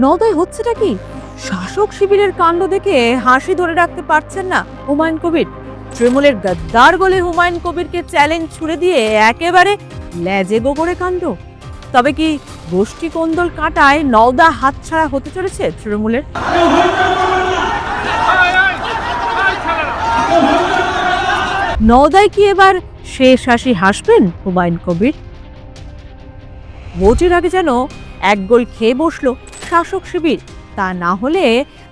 নওদায় হচ্ছেটা কি? শাসক শিবিরের কাণ্ড দেখে হাসি ধরে রাখতে পারছেন না হুমায়ুন কবির। তৃণমূলের গদ্দার বলে হুমায়ুন কবিরকে চ্যালেঞ্জ ছুড়ে দিয়ে একেবারে লেজে গোবরে কাণ্ড। তবে কি গোষ্ঠী কোন্দল কাটায় নওদা হাতছাড়া হতে চলেছে তৃণমূলের? নওদায় কি এবার শেষ হাসি হাসবেন হুমায়ুন কবির? ভোটের আগে যেন এক গোল খেয়ে বসলো শাসক শিবির। তা না হলে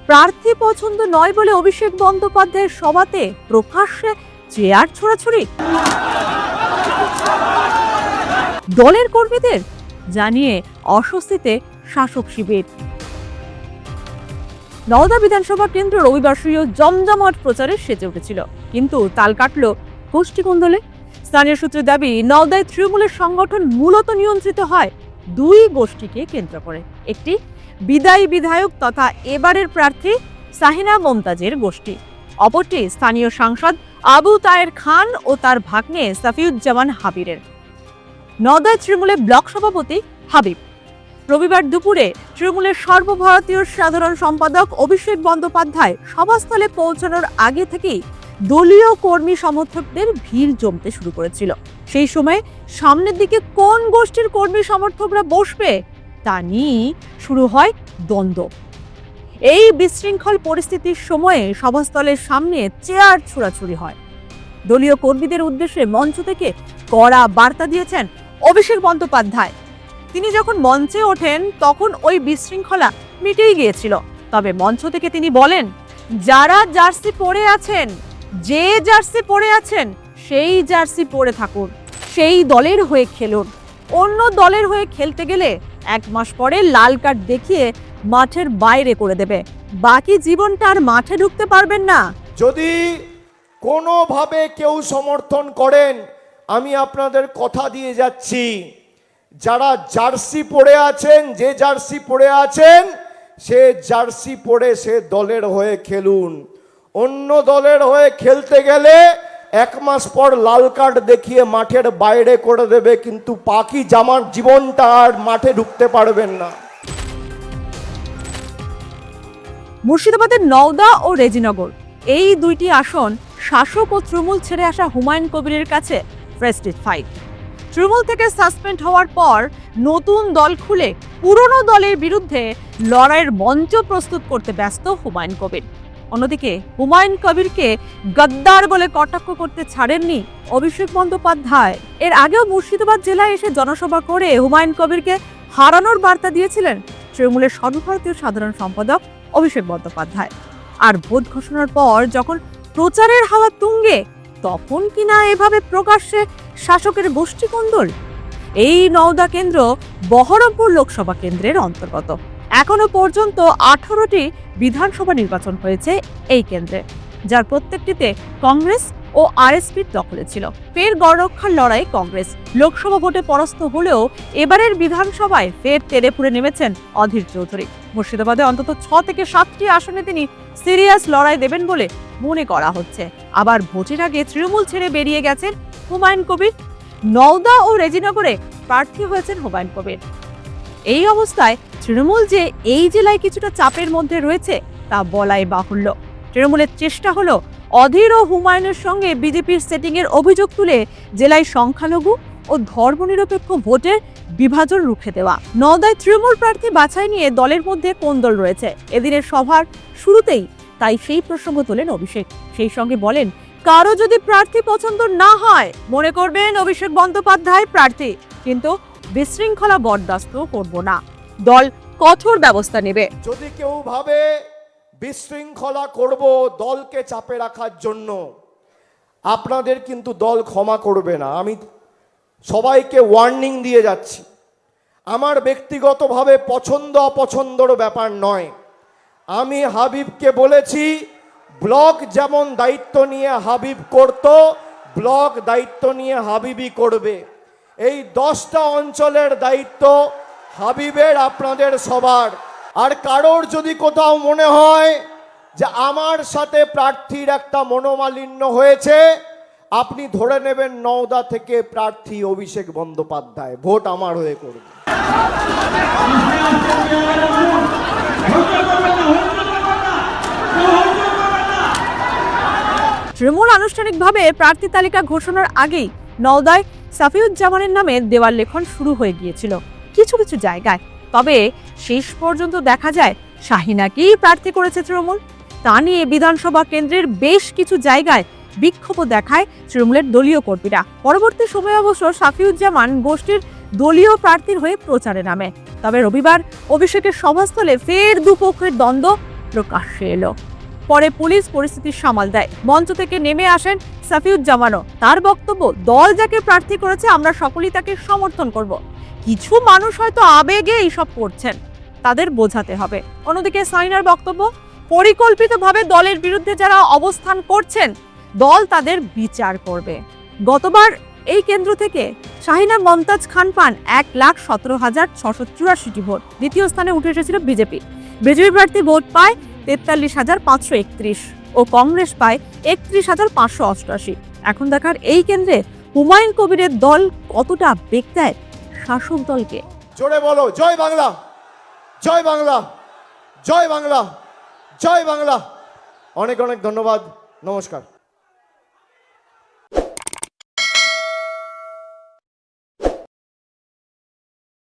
প্রার্থী পছন্দ নয় বলে অভিষেক বন্দ্যোপাধ্যায়ের সভাতে প্রকাশ্যে চেয়ার ছোড়াছুড়ি। দলের কর্মীদের জানিয়ে অস্বস্তিতে শাসক শিবির। নওদা বিধানসভা কেন্দ্র রবিবার জমজমাট প্রচারে সেজে উঠেছিল, কিন্তু তাল কাটল গোষ্ঠী কোন্দলে। স্থানীয় সূত্রের দাবি, নওদায় তৃণমূলের সংগঠন মূলত নিয়ন্ত্রিত হয় দুই গোষ্ঠীকে কেন্দ্র করে। একটি বিদায়ী বিধায়ক তথা এবারের প্রার্থী সাহিনা মমতাজের গোষ্ঠী, অপরটি স্থানীয় সাংসদ আবু তায়ের খান ও তার ভাগ্নে সাফিউজ্জামান হাবিরের। নওদায় তৃণমূলের ব্লক সভাপতি হাবিব রবিবার দুপুরে তৃণমূলের সর্বভারতীয় সাধারণ সম্পাদক অভিষেক বন্দ্যোপাধ্যায় সভাস্থলে পৌঁছানোর আগে থেকেই দলীয় কর্মী সমর্থকদের ভিড় জমতে শুরু করেছিল। সেই সময় সামনের দিকে কোন গোষ্ঠীর কর্মী সমর্থকরা বসবে তা নিয়ে শুরু হয় দ্বন্দ্ব। এই বিশৃঙ্খল পরিস্থিতির সময়ে সভাস্থলের সামনে চেয়ার ছোড়াছুড়ি হয়। দলীয় কর্মীদের উদ্দেশ্যে মঞ্চ থেকে কড়া বার্তা দিয়েছেন অভিষেক বন্দ্যোপাধ্যায়। তিনি যখন মঞ্চে ওঠেন তখন ওই বিশৃঙ্খলা মিটেই গিয়েছিল। তবে মঞ্চ থেকে তিনি বলেন, যারা জার্সি পরে আছেন, যে জার্সি পরে আছেন সেই জার্সি পরে থাকুন, সেই দলের হয়ে খেলুন। অন্য দলের হয়ে খেলতে গেলে 1 মাস পরে লাল কার্ড দেখিয়ে মাঠের বাইরে করে দেবে, বাকি জীবনটা আর মাঠে ঢুকতে পারবেন না। যদি কোনোভাবে কেউ সমর্থন করেন, আমি আপনাদের কথা দিয়ে যাচ্ছি, যারা জার্সি পরে আছেন, যে জার্সি পরে আছেন সে জার্সি পরে সে দলের হয়ে খেলুন। অন্য দলের হয়ে খেলতে গেলে 1 মাস পর লাল কার্ড দেখিয়ে মাঠের বাইরে করে দেবে, কিন্তু বাকি জামার জীবনটা আর মাঠে ঢুকতে পারবেন না। মুর্শিদাবাদের নওদা ও রেজিনগর, এই দুইটি আসন শাসক ও তৃণমূল ছেড়ে আসা হুমায়ুন কবিরের কাছে প্রেস্টিজ ফাইট। তৃণমূল থেকে সাসপেন্ড হওয়ার পর নতুন দল খুলে পুরনো দলের বিরুদ্ধে লড়াইয়ের মঞ্চ প্রস্তুত করতে ব্যস্ত হুমায়ুন কবির। অন্যদিকে হুমায়ুন কবিরকে গদ্দার বলে কটাক্ষ করতে ছাড়েননি অভিষেক বন্দ্যোপাধ্যায়। এর আগেও মুর্শিদাবাদ জেলায় এসে জনসভা করে হুমায়ুন কবিরকে হারানোর বার্তা দিয়েছিলেন তৃণমূলের সর্বভারতীয় সাধারণ সম্পাদক অভিষেক বন্দ্যোপাধ্যায়। আর ভোট ঘোষণার পর যখন প্রচারের হাওয়া তুঙ্গে, তখন কিনা এভাবে প্রকাশ্যে শাসকের গোষ্ঠী কোন্দল। এই নওদা কেন্দ্র বহরমপুর লোকসভা কেন্দ্রের অন্তর্গত। এখনো পর্যন্ত 18টি বিধানসভা নির্বাচন হয়েছে এই কেন্দ্রে, যার প্রত্যেকটিতে কংগ্রেস ও আরএসপির দখলে ছিল। ফের গড় রক্ষার লড়াই কংগ্রেস। লোকসভা ভোটে পরাস্ত হলেও এবারের বিধানসভায় ফের তেড়েফুঁড়ে নেমেছেন অধীর চৌধুরী। মুর্শিদাবাদে অন্তত 6 থেকে 7টি আসনে তিনি সিরিয়াস লড়াই দেবেন বলে মনে করা হচ্ছে। আবার ভোটের আগে তৃণমূল ছেড়ে বেরিয়ে গেছেন হুমায়ুন কবির। নওদা ও রেজিনগরে প্রার্থী হয়েছেন হুমায়ুন কবির। এই অবস্থায় তৃণমূল যে এই জেলায় কিছুটা চাপের মধ্যে রয়েছে তা বলাই বাহুল্য। তৃণমূলের চেষ্টা হলো অধীর ও হুমায়ুনের সঙ্গে বিজেপির সেটিং এর অভিযোগ তুলে জেলায় সংখ্যালঘু ও ধর্মনিরপেক্ষ ভোটের বিভাজন রুখে দেওয়া। নওদায় তৃণমূল প্রার্থী বাছাই নিয়ে দলের মধ্যে কোন্দল রয়েছে এদিনের সভার শুরুতেই, তাই সেই প্রসঙ্গ তোলেন অভিষেক। সেই সঙ্গে বলেন, কারো যদি প্রার্থী পছন্দ না হয় মনে করবেন অভিষেক বন্দ্যোপাধ্যায় প্রার্থী, কিন্তু বিশৃঙ্খলা বরদাস্ত করব না, দল কঠোর ব্যবস্থা নেবে। যদি কেউ ভাবে বিশৃঙ্খলা করব দলকে চাপে রাখার জন্য, আপনাদের কিন্তু দল ক্ষমা করবে না। আমি সবাইকে ওয়ার্নিং দিয়ে যাচ্ছি, আমার ব্যক্তিগতভাবে পছন্দ অপছন্দর ব্যাপার নয়। আমি হাবিবকে বলেছি, ব্লক যেমন দায়িত্ব নিয়ে হাবিব করত, ব্লক দায়িত্ব নিয়ে হাবিবই করবে। এই 10টা অঞ্চলের দায়িত্ব হাবিবের, আপনাদের সবার। আর কারোর যদি কোথাও মনে হয় যে আমার সাথে প্রার্থীর একটা মনোমালিন্য হয়েছে, আপনি ধরে নেবেন নওদা থেকে প্রার্থী অভিষেক বন্দ্যোপাধ্যায় ভোট আমার হয়ে করবে। তৃণমূল আনুষ্ঠানিকভাবে প্রার্থী তালিকা ঘোষণার আগেই নওদায় সাফিউজ্জামানের নামে দেওয়াল লেখন শুরু হয়ে গিয়েছিল কিছু কিছু জায়গায়। তবে শেষ পর্যন্ত দেখা যায় শাহিনাকেই প্রার্থী করেছে তৃণমূল। তা নিয়ে বিধানসভা কেন্দ্রের বেশ কিছু জায়গায় বিক্ষোভ দেখায় তৃণমূলের দলীয় কর্মীরা। পরবর্তী সময়ে অবশ্য সাফিউজ্জামান গোষ্ঠীর দলীয় প্রার্থীর হয়ে প্রচারে নামে। তবে রবিবার অভিষেকের সভাস্থলে ফের দুপক্ষের দ্বন্দ্ব প্রকাশ্যে এলো। পরে পুলিশ পরিস্থিতি সামাল দেয়। মঞ্চ থেকে নেমে আসেন সাফিউজ্জামানও। তার বক্তব্য, দল যাকে প্রার্থী করেছে আমরা সকলেই তাকে সমর্থন করব। কিছু মানুষ হয়তো আবেগে এইসব করছেন, তাদের বোঝাতে হবে। অন্যদিকে সাইনার বক্তব্য, পরিকল্পিতভাবে দলের বিরুদ্ধে যারা অবস্থান করছেন দল তাদের বিচার করবে। গতবার এই কেন্দ্র থেকে শাহিনা মমতাজ খান পান 1,17,684টি ভোট। দ্বিতীয় স্থানে উঠে এসেছিল বিজেপি প্রার্থী ভোট পায় 43,531 ও কংগ্রেস পায় 31,588। এখন দেখার এই কেন্দ্রে হুমায়ুন কবিরের দল কতটা বেগ দেয় শাসক দলকে। জোরে বলো জয় বাংলা, জয় বাংলা, জয় বাংলা, জয় বাংলা। অনেক অনেক ধন্যবাদ, নমস্কার।